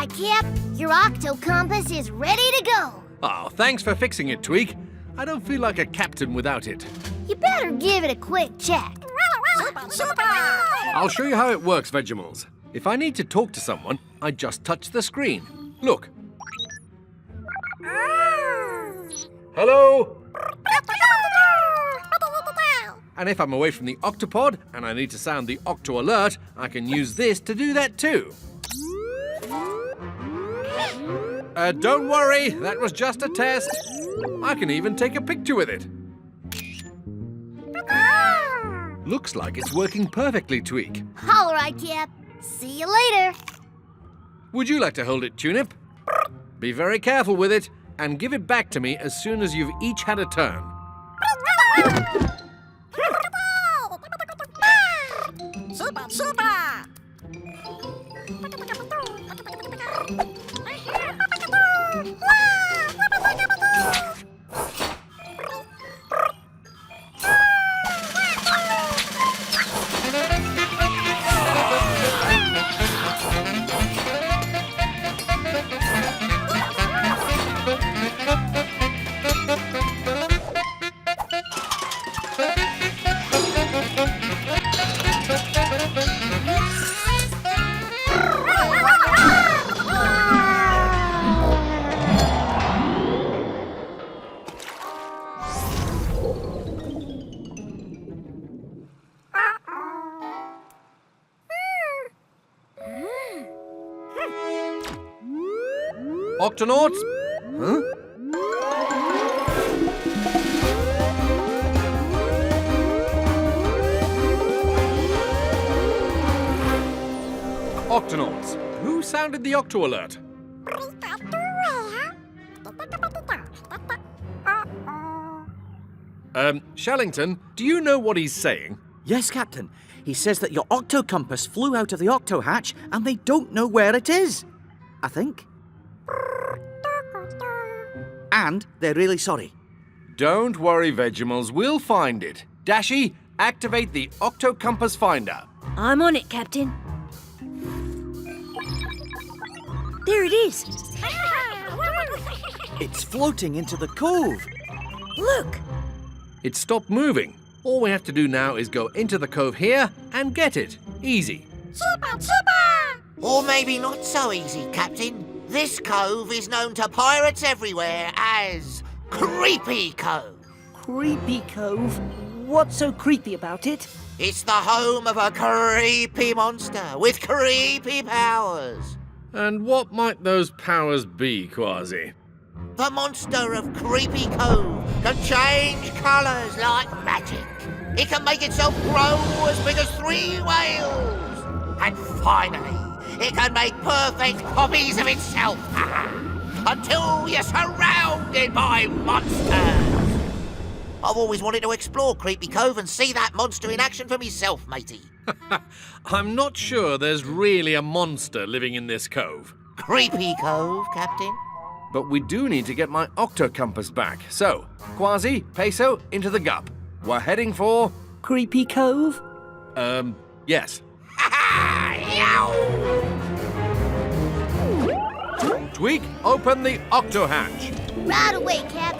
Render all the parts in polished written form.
right, Cap. Your Octo compass is ready to go. Oh, thanks for fixing it, Tweak. I don't feel like a captain without it. You better give it a quick check. I'll show you how it works, Vegemals. If I need to talk to someone, I just touch the screen. Look. Hello? And if I'm away from the Octopod and I need to sound the Octo alert, I can use this to do that too. Don't worry, that was just a test. I can even take a picture with it. Looks like it's working perfectly, Tweak. All right, Cap. See you later. Would you like to hold it, Tunip? Be very careful with it and give it back to me as soon as you've each had a turn. Octonauts? Huh? Octonauts, who sounded the Octo alert? Shellington, do you know what he's saying? Yes, Captain. He says that your Octo compass flew out of the Octo hatch and they don't know where it is. I think. And they're really sorry. Don't worry, Vegemals, we'll find it. Dashy, activate the Octo compass finder. I'm on it, Captain. There it is. It's floating into the cove. Look. It stopped moving. All we have to do now is go into the cove here and get it. Easy. Or maybe not so easy, Captain. This cove is known to pirates everywhere as Creepy Cove. Creepy Cove? What's so creepy about it? It's the home of a creepy monster with creepy powers. And what might those powers be, Kwazii? The monster of Creepy Cove can change colours like magic. It can make itself grow as big as 3 whales. And finally, it can make perfect copies of itself. Until you're surrounded by monsters. I've always wanted to explore Creepy Cove and see that monster in action for myself, matey. I'm not sure there's really a monster living in this cove. Creepy Cove, Captain. But we do need to get my Octo compass back. So, Kwazii, Peso, into the Gup. We're heading for... Creepy Cove? Yes. Tweak, open the Octo hatch. Right away, Cap.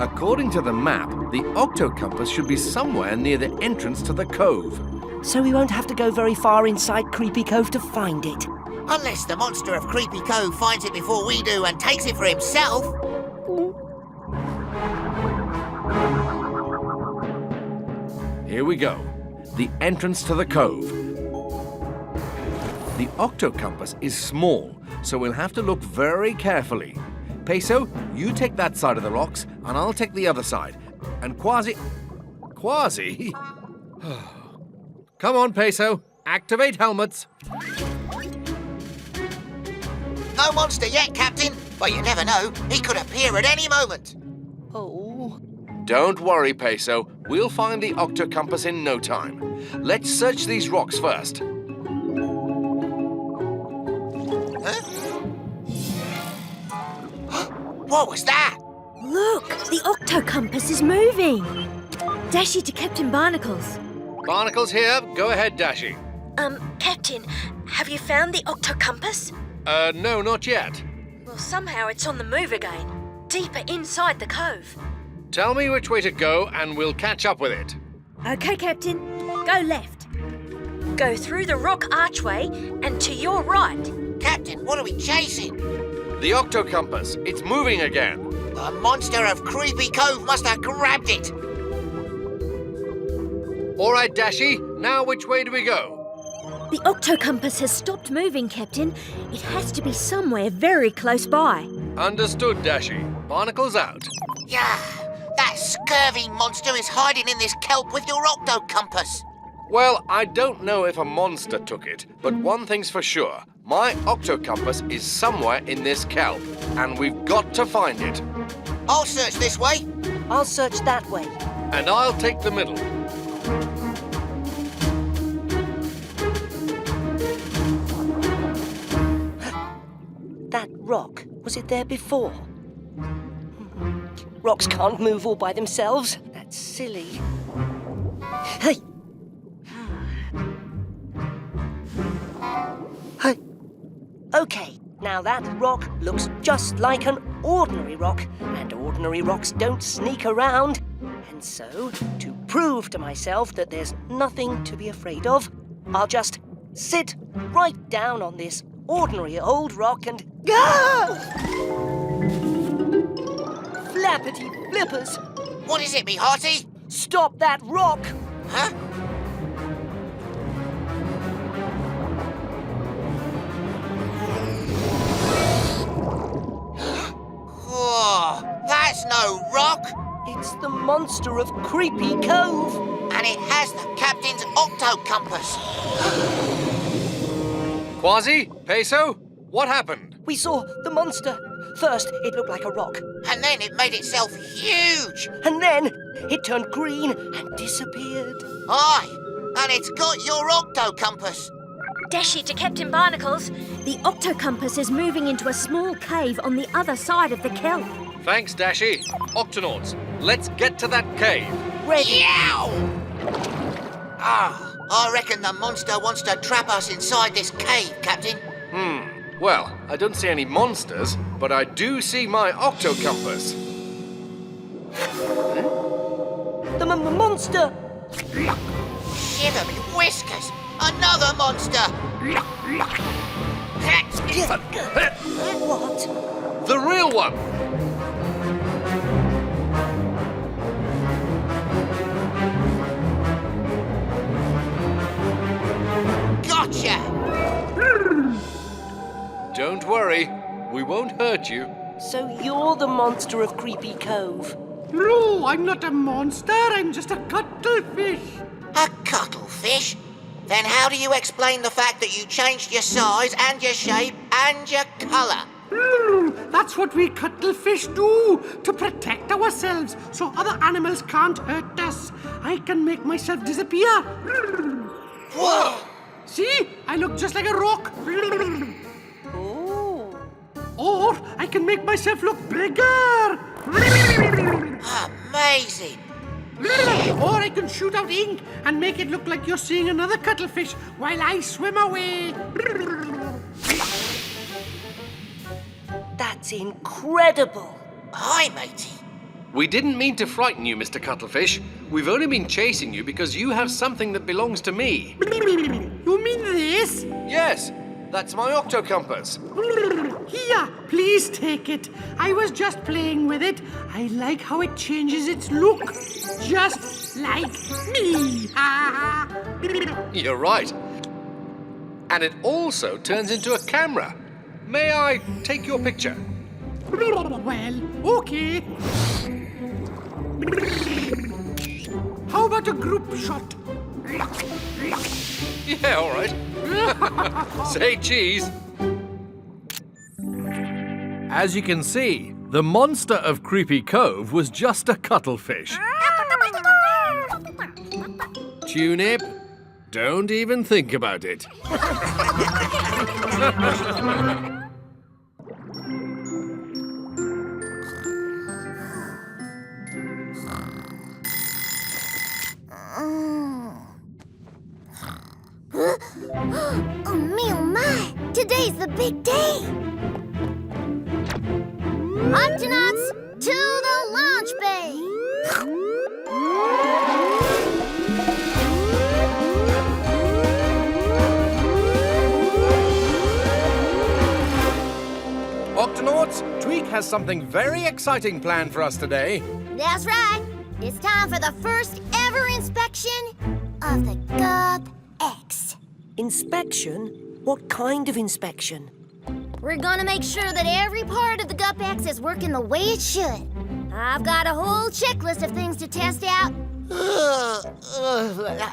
According to the map, the Octo compass should be somewhere near the entrance to the cove. So we won't have to go very far inside Creepy Cove to find it. Unless the monster of Creepy Cove finds it before we do and takes it for himself. Here we go. The entrance to the cove. The Octo compass is small, so we'll have to look very carefully. Peso, you take that side of the rocks, and I'll take the other side. And Kwazii... Kwazii? Come on, Peso. Activate helmets. No monster yet, Captain. But you never know. He could appear at any moment. Oh. Don't worry, Peso. We'll find the Octo compass in no time. Let's search these rocks first. What was that? Look, the Octo compass is moving. Dashi to Captain Barnacles. Barnacles here. Go ahead, Dashi. Captain, have you found the Octo compass? No, not yet. Well, somehow it's on the move again, deeper inside the cove. Tell me which way to go and we'll catch up with it. Okay, Captain. Go left. Go through the rock archway and to your right. Captain, what are we chasing? The Octo compass. It's moving again. The monster of Creepy Cove must have grabbed it. All right, Dashi. Now which way do we go? The Octo compass has stopped moving, Captain. It has to be somewhere very close by. Understood, Dashi. Barnacles out. Yeah, that scurvy monster is hiding in this kelp with your Octo compass. Well, I don't know if a monster took it, but one thing's for sure. My Octo compass is somewhere in this kelp, and we've got to find it. I'll search this way. I'll search that way. And I'll take the middle. That rock, was it there before? Rocks can't move all by themselves. That's silly. Hey! Hey! Okay, now that rock looks just like an ordinary rock, and ordinary rocks don't sneak around. And so, to prove to myself that there's nothing to be afraid of, I'll just sit right down on this ordinary old rock and... Flappity flippers! What is it, me hearty? Stop that rock! Huh? Whoa, that's no rock. It's the monster of Creepy Cove. And it has the captain's Octo compass. Kwazii? Peso? What happened? We saw the monster. First, it looked like a rock. And then it made itself huge. And then it turned green and disappeared. Aye, and it's got your Octo compass. Dashi to Captain Barnacles. The Octo compass is moving into a small cave on the other side of the kelp. Thanks, Dashi. Octonauts, let's get to that cave. Ready? Yow! I reckon the monster wants to trap us inside this cave, Captain. Well, I don't see any monsters, but I do see my Octo compass. The monster! Shiver me whiskers! Another monster! What? The real one! Gotcha! Don't worry, we won't hurt you. So you're the monster of Creepy Cove. No, I'm not a monster. I'm just a cuttlefish. A cuttlefish? Then how do you explain the fact that you changed your size and your shape and your colour? That's what we cuttlefish do, to protect ourselves so other animals can't hurt us. I can make myself disappear. Whoa! See? I look just like a rock. Ooh. Or I can make myself look bigger. Amazing! Or I can shoot out ink and make it look like you're seeing another cuttlefish while I swim away. That's incredible. Hi, matey. We didn't mean to frighten you, Mr. Cuttlefish. We've only been chasing you because you have something that belongs to me. You mean this? Yes, that's my Octo compass. Here, please take it. I was just playing with it. I like how it changes its look. Just like me. You're right. And it also turns into a camera. May I take your picture? Well, okay. How about a group shot? Yeah, all right. Say cheese. As you can see, the monster of Creepy Cove was just a cuttlefish. Tunip, don't even think about it. big day! Octonauts, to the launch bay! Octonauts, Tweak has something very exciting planned for us today. That's right. It's time for the first ever inspection of the Gup-X. Inspection? What kind of inspection? We're gonna make sure that every part of the Gup-X is working the way it should. I've got a whole checklist of things to test out.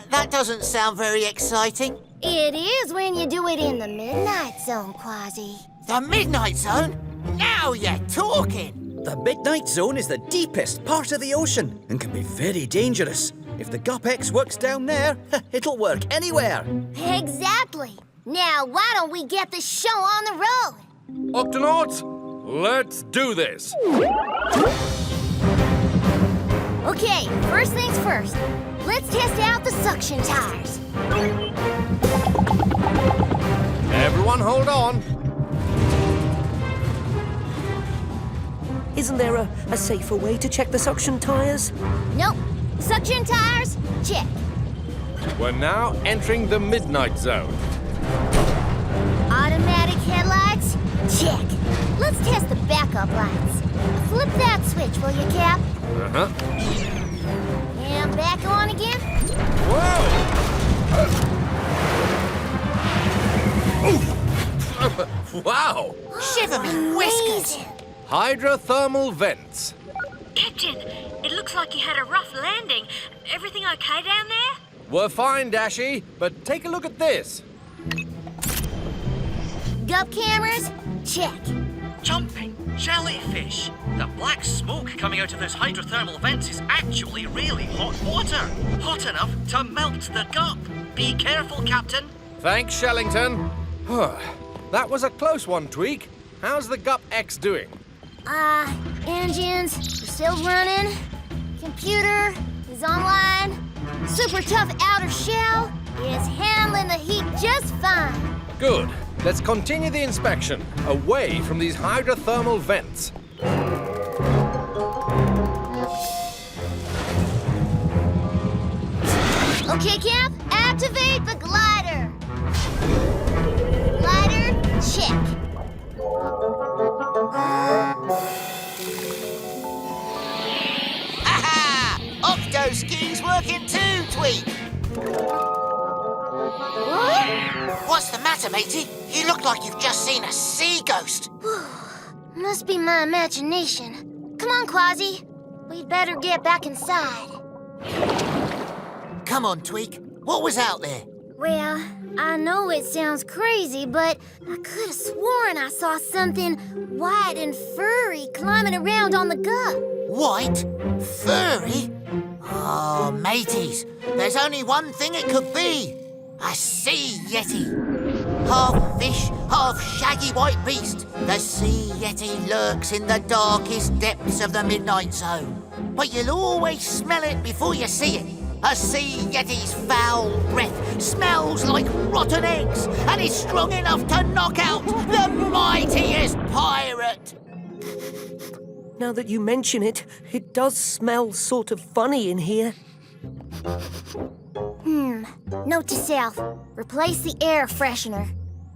That doesn't sound very exciting. It is when you do it in the Midnight Zone, Kwazii. The Midnight Zone? Now you're talking! The Midnight Zone is the deepest part of the ocean and can be very dangerous. If the Gup-X works down there, it'll work anywhere. Exactly. Now, why don't we get the show on the road? Octonauts, let's do this. Okay, first things first. Let's test out the suction tires. Everyone hold on. Isn't there a safer way to check the suction tires? Nope. Suction tires, check. We're now entering the Midnight Zone. Automatic headlights, check. Let's test the backup lights. Flip that switch, will you, Cap? Uh-huh. And back on again. Whoa! Wow! Shiver me whiskers! Amazing. Hydrothermal vents. Captain, it looks like you had a rough landing. Everything okay down there? We're fine, Dashy, but take a look at this. Gup cameras, check. Jumping jellyfish. The black smoke coming out of those hydrothermal vents is actually really hot water. Hot enough to melt the gup. Be careful, Captain. Thanks, Shellington. That was a close one, Tweak. How's the Gup-X doing? Engines are still running. Computer is online. Super tough outer shell is handling the heat just fine. Good. Let's continue the inspection, away from these hydrothermal vents. Okay, Cap, activate the glider. Glider, check. Aha! Octo ski's working too, Tweak! What? What's the matter, matey? You look like you've just seen a sea ghost. Must be my imagination. Come on, Kwazii. We'd better get back inside. Come on, Tweak. What was out there? Well, I know it sounds crazy, but I could have sworn I saw something white and furry climbing around on the Gup. White? Furry? Oh, mateys, there's only one thing it could be. A sea yeti. Half fish, half shaggy white beast. The sea yeti lurks in the darkest depths of the Midnight Zone. But you'll always smell it before you see it. A sea yeti's foul breath smells like rotten eggs and is strong enough to knock out the mightiest pirate. Now that you mention it, it does smell sort of funny in here. Note to self, replace the air freshener.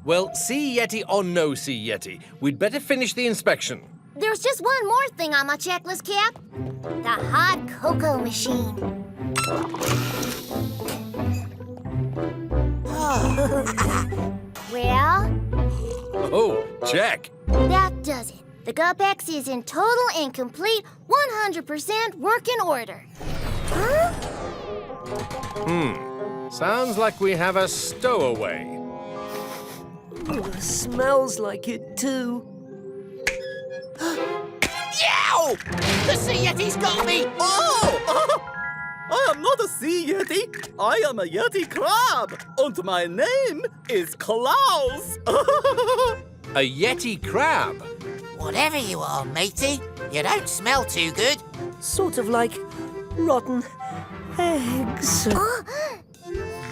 Well, sea yeti or no sea yeti, we'd better finish the inspection. There's just one more thing on my checklist, Cap. The hot cocoa machine. Well, Oh, check. that does it. The Gup-X is in total and complete 100% working order. Huh? Sounds like we have a stowaway. Smells like it too. Yow! The sea yeti's got me! Oh! I am not a sea yeti. I am a yeti crab. And my name is Klaus. A yeti crab. Whatever you are, matey, you don't smell too good. Sort of like rotten eggs.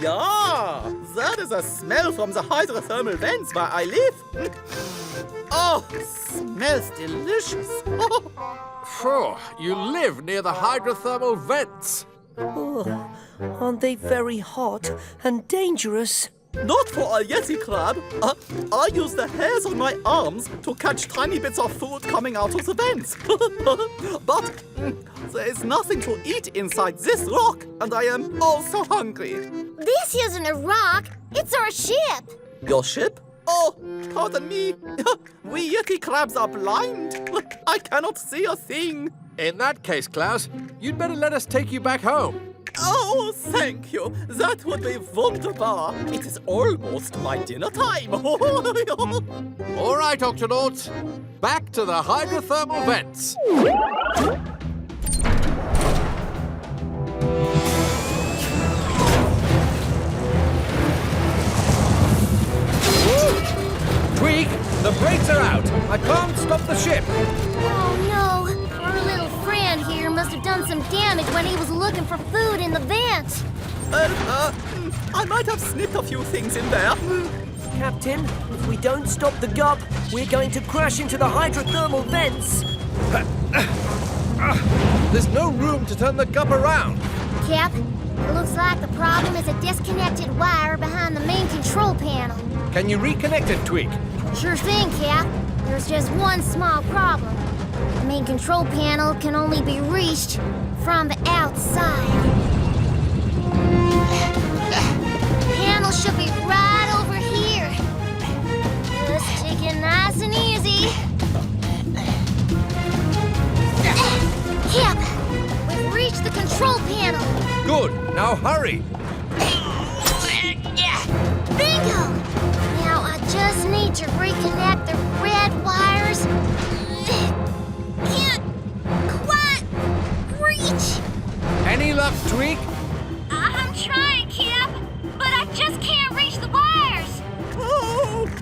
Ja, that is a smell from the hydrothermal vents where I live. Oh, smells delicious. Phew, you live near the hydrothermal vents. Oh, aren't they very hot and dangerous? Not for a yeti crab. I use the hairs on my arms to catch tiny bits of food coming out of the vents. But there is nothing to eat inside this rock, and I am also hungry. This isn't a rock, it's our ship. Your ship? Oh, pardon me. We yeti crabs are blind. I cannot see a thing. In that case, Klaus, you'd better let us take you back home. Oh, thank you. That would be wunderbar. It is almost my dinner time. All right, Octonauts. Back to the hydrothermal vents. Tweak, the brakes are out. I can't stop the ship. Oh no, our little friend here must have done some damage when he was looking for food in the vent. I might have snipped a few things in there. Captain, if we don't stop the Gup, we're going to crash into the hydrothermal vents. There's no room to turn the Gup around. Cap, it looks like the problem is a disconnected wire behind the main control panel. Can you reconnect it, Tweak? Sure thing, Cap. There's just one small problem. The main control panel can only be reached from the outside. Panel should be right over here. Just take it nice and easy. Cap, we've reached the control panel. Good. Now hurry. Bingo! Now I just need to reconnect the red wires. Can't quite reach. Any luck, Tweak? I'm trying, Cap, but I just can't reach the wires.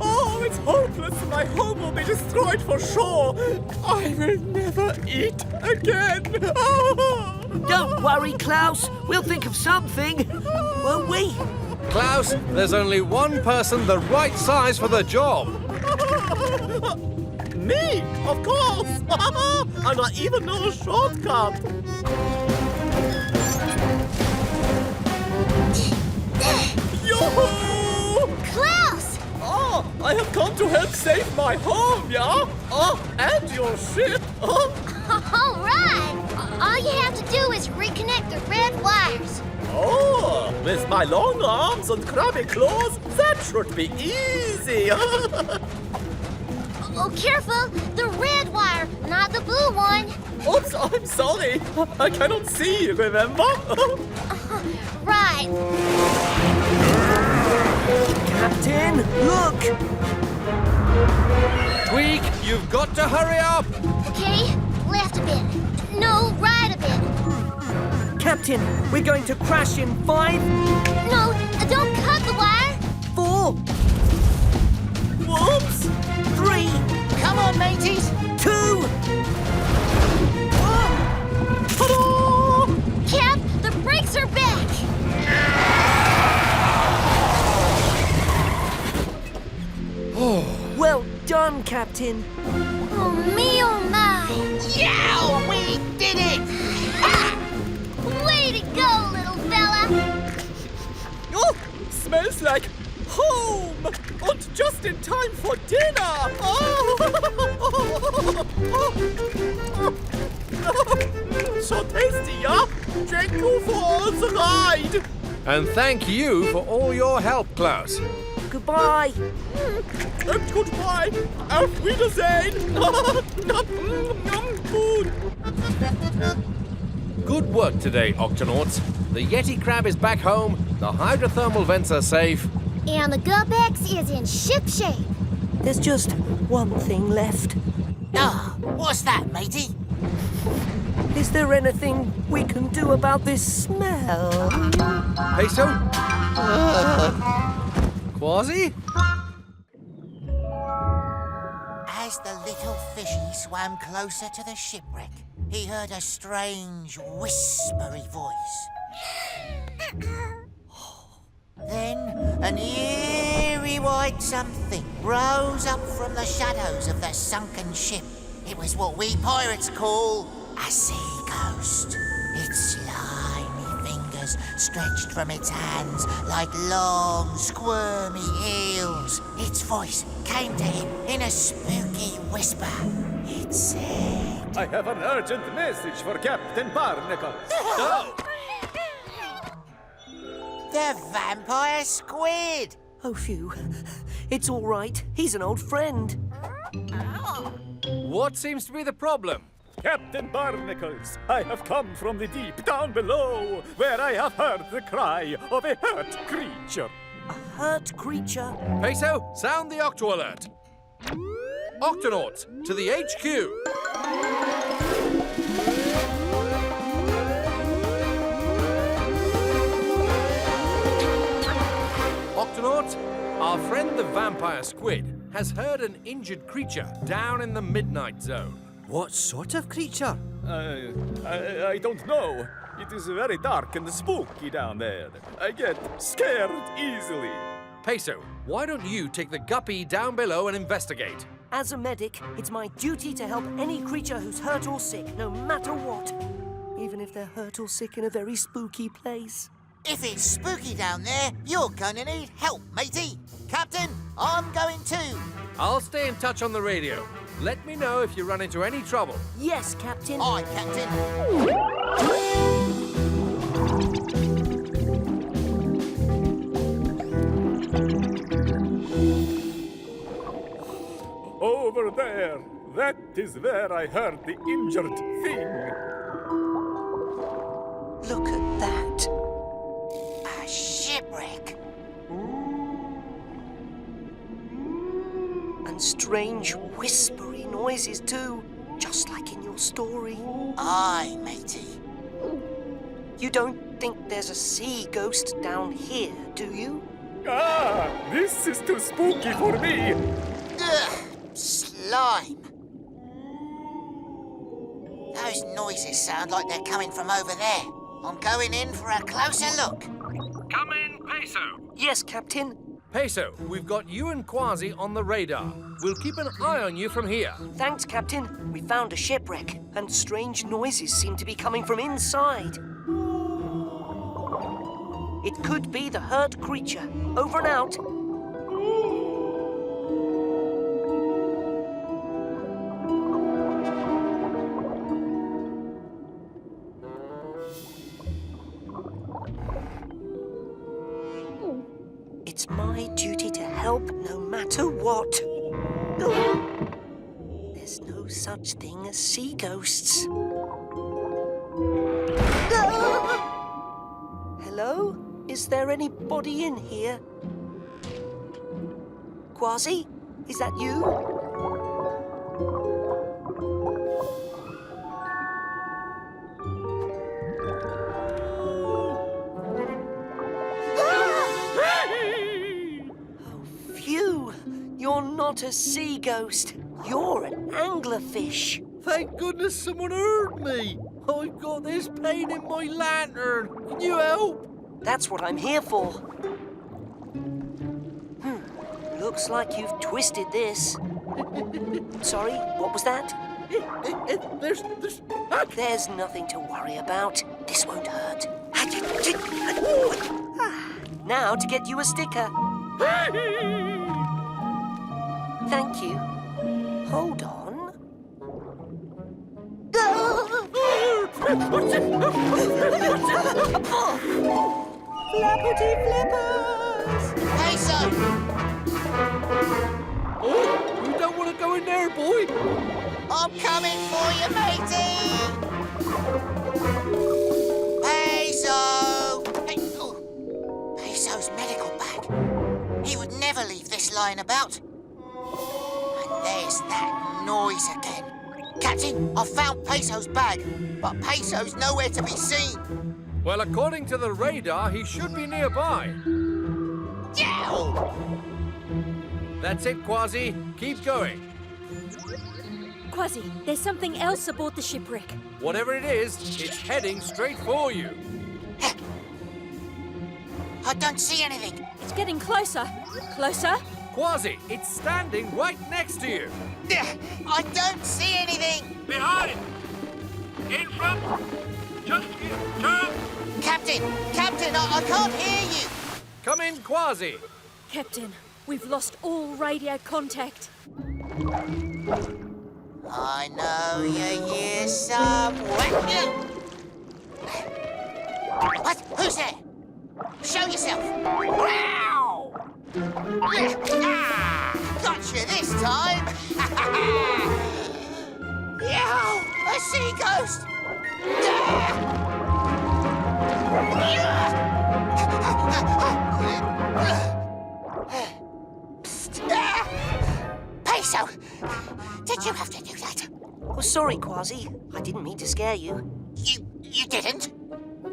Oh, it's hopeless. My home will be destroyed for sure. I will never eat again. Don't worry, Klaus. We'll think of something, won't we? Klaus, there's only one person the right size for the job. Me, of course. And I even know a shortcut. Yoo-hoo! Klaus! Oh, I have come to help save my home, yeah? Oh, and your ship. All right! All you have to do is reconnect the red wires. Oh, with my long arms and crabby claws, that should be easy. Oh, careful! The red wire, not the blue one. Oops, I'm sorry. I cannot see, remember? Right. Captain, look! Tweak, you've got to hurry up. Okay, left a bit. No, right a bit. Captain, we're going to crash in 5, No, don't cut the wire. 4, Whoops! 3, Come on, mateys. 2. Ta-da! Cap, the brakes are back. Well done, Captain. Oh, me, oh, my. Yeah, we did it. Way to go, little fella. Oh, smells like home! And just in time for dinner! So tasty, yeah? Thank you for all the ride! And thank you for all your help, Klaus. Goodbye. And goodbye! Auf Wiedersehen! Good. Good work today, Octonauts. The Yeti crab is back home, the hydrothermal vents are safe. And the Gup-X is in ship shape. There's just one thing left. Ah, what's that, matey? Is there anything we can do about this smell? Peso? Kwazii? As the little fishy swam closer to the shipwreck, he heard a strange, whispery voice. Then an eerie white something rose up from the shadows of the sunken ship. It was what we pirates call a sea ghost. Its slimy fingers stretched from its hands like long, squirmy eels. Its voice came to him in a spooky whisper. It said, I have an urgent message for Captain Barnacles. Oh! the vampire squid! Oh, phew. It's all right. He's an old friend. What seems to be the problem? Captain Barnacles, I have come from the deep down below, where I have heard the cry of a hurt creature. A hurt creature? Peso, sound the Octo alert. Octonauts, to the HQ. Octonauts, our friend the vampire squid has heard an injured creature down in the midnight zone. What sort of creature? I don't know. It is very dark and spooky down there. I get scared easily. Peso, why don't you take the guppy down below and investigate? As a medic, it's my duty to help any creature who's hurt or sick, no matter what. Even if they're hurt or sick in a very spooky place. If it's spooky down there, you're gonna need help, matey. Captain, I'm going too. I'll stay in touch on the radio. Let me know if you run into any trouble. Yes, Captain. Aye, Captain. Over there. That is where I heard the injured thing. Look at that. A shipwreck. And strange whispery noises too, just like in your story. Aye, matey. You don't think there's a sea ghost down here, do you? Ah, this is too spooky for me. Ugh, slime. Those noises sound like they're coming from over there. I'm going in for a closer look. Come in, Peso. Yes, Captain. Peso, we've got you and Kwazii on the radar. We'll keep an eye on you from here. Thanks, Captain. We found a shipwreck, and strange noises seem to be coming from inside. It could be the hurt creature. Over and out. It's my duty to help no matter what. There's no such thing as sea ghosts. Hello? Is there anybody in here? Kwazii? Is that you? You're not a sea ghost. You're an anglerfish. Thank goodness someone heard me. I've got this pain in my lantern. Can you help? That's what I'm here for. Looks like you've twisted this. Sorry, what was that? There's nothing to worry about. This won't hurt. Now to get you a sticker. Thank you. Hold on. Flappity flippers! Peso! Oh, you don't want to go in there, boy. I'm coming for you, matey! Peso! Hey, oh. Peso's medical bag. He would never leave this lying about. And there's that noise again. Captain, I found Peso's bag, but Peso's nowhere to be seen. Well, according to the radar, he should be nearby. Yow! That's it, Kwazii. Keep going. Kwazii, there's something else aboard the shipwreck. Whatever it is, it's heading straight for you. I don't see anything. It's getting closer. Closer. Kwazii, it's standing right next to you. I don't see anything. Behind! In front! Just turn! Captain, I can't hear you. Come in, Kwazii. Captain, we've lost all radio contact. I know you're here somewhere. What? Who's there? Show yourself. Wow! Got you this time. Yow! A sea ghost. Peso! Did you have to do that? Oh, sorry, Kwazii. I didn't mean to scare you. You didn't?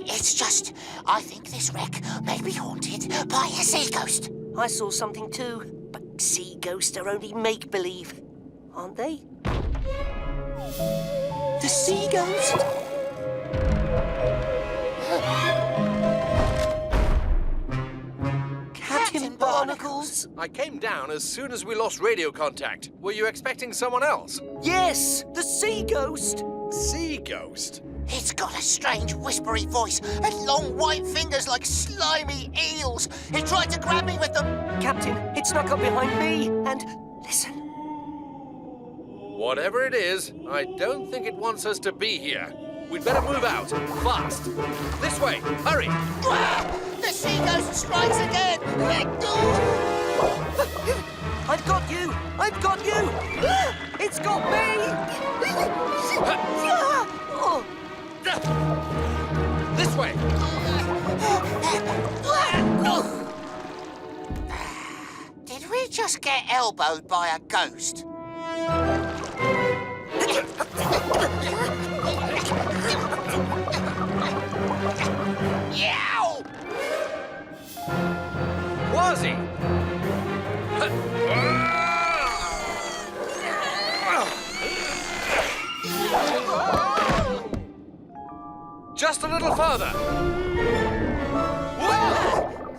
It's just, I think this wreck may be haunted by a sea ghost. I saw something too, but sea ghosts are only make-believe, aren't they? The sea ghost? Captain Barnacles? I came down as soon as we lost radio contact. Were you expecting someone else? Yes, the sea ghost. Sea ghost? It's got a strange whispery voice and long white fingers like slimy eels. It tried to grab me with them. Captain, it snuck up behind me and... Listen. Whatever it is, I don't think it wants us to be here. We'd better move out, fast. This way, hurry! The sea ghost strikes again! I've got you! I've got you! It's got me! Oh. This way! Did we just get elbowed by a ghost? Yow! Kwazii! Just a little further.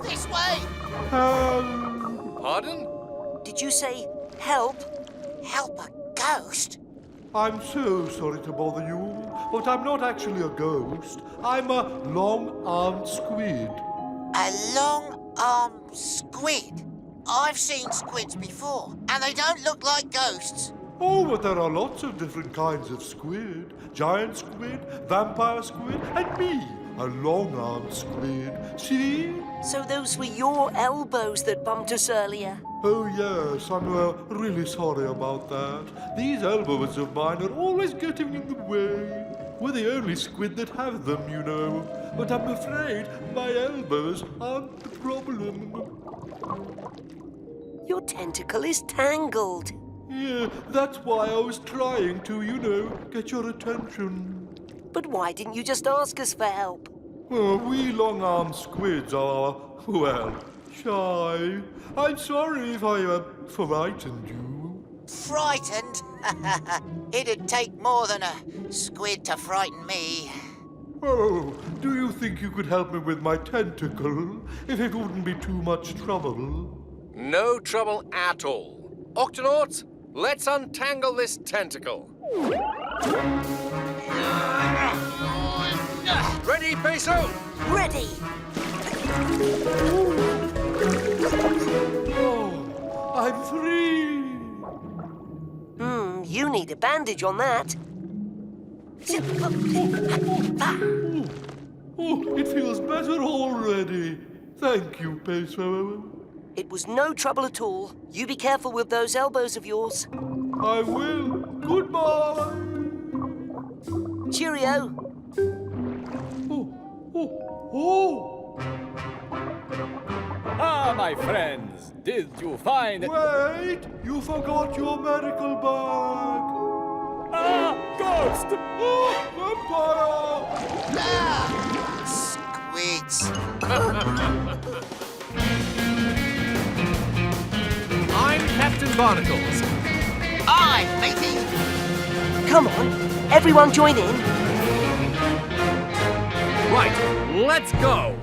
This way! Pardon? Did you say help? Help a ghost? I'm so sorry to bother you, but I'm not actually a ghost. I'm a long-armed squid. A long-armed squid? I've seen squids before, and they don't look like ghosts. Oh, but there are lots of different kinds of squid. Giant squid, vampire squid, and me, a long-armed squid. See? So those were your elbows that bumped us earlier? Oh, yes, I'm really sorry about that. These elbows of mine are always getting in the way. We're the only squid that have them, you know. But I'm afraid my elbows aren't the problem. Your tentacle is tangled. Yeah, that's why I was trying to, you know, get your attention. But why didn't you just ask us for help? We long-armed squids are, well, shy. I'm sorry if I frightened you. Frightened? It'd take more than a squid to frighten me. Oh, do you think you could help me with my tentacle, if it wouldn't be too much trouble? No trouble at all. Octonauts, let's untangle this tentacle. Ready, Peso? Ready! Oh, I'm free! You need a bandage on that. Oh, it feels better already. Thank you, Peso. It was no trouble at all. You be careful with those elbows of yours. I will. Goodbye. Cheerio. Oh. Ah, my friends, did you find... Wait! You forgot your medical bag. Ah, ghost! Oh, vampire! Squids. I'm Captain Barnacles. Aye, matey. Come on, everyone join in. Right, let's go.